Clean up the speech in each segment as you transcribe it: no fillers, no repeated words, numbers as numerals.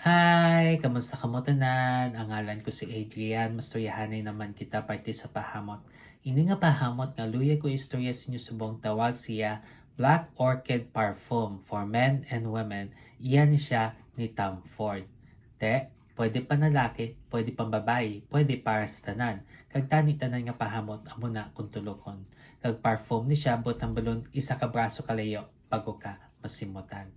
Hi! Kamusta ka mo tanan? Ang ngalan ko si Adrian. Masturyahanay naman kita parte sa pahamot. Ini nga pahamot nga luya ko istorya sa inyo subong tawag siya Black Orchid Parfum for Men and Women. Iyan ni siya ni Tom Ford. Pwede pa na laki, pwede pang babae, pwede para sa tanan. Kag tani tanan nga pahamot, amo na kung tulokon. Kag parfum ni siya, butang balon, isa ka braso kalayo, bago ka masimutan.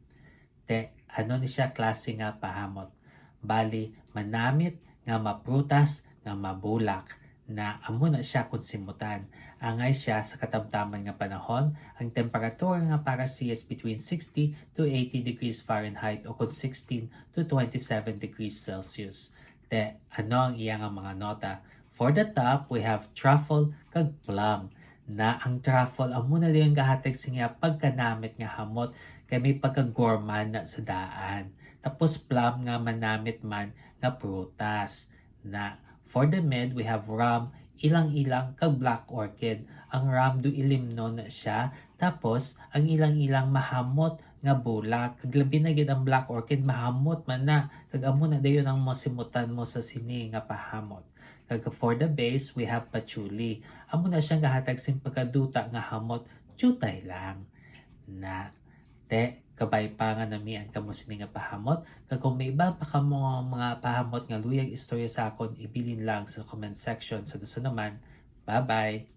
Ano ni siya klase nga pahamot. Bali, manamit nga maprutas nga mabulak na amo na siya konsimutan. Angay siya sa katamtaman nga panahon, ang temperatura nga para siya is between 60 to 80 degrees Fahrenheit o kung 16 to 27 degrees Celsius. Ano ang iyang mga nota? For the top, we have truffle kag plum na ang truffle amo na din gahatag siya pagkanamit nga hamot kay may pagka-gourmand na sa daan. Tapos plum nga manamit man nga prutas na for the mid we have rum ilang-ilang kag black orchid. Ang rum do ilimno na siya tapos ang ilang-ilang mahamot nga bulak kag labi na gid ang black orchid mahamot man na kag amo na dayon ang masimutan mo sa sini nga pahamot. Kag for the base we have patchouli. Amo na siyang gahatag sin pagkaduta nga hamot jutay lang na kabay pa nga nami ang kamo sini nga pahamot. Kag kung may iba pa kamo mga pahamot nga luyag istorya sa akon, ibilin lang sa comment section. Sa duso naman, bye-bye!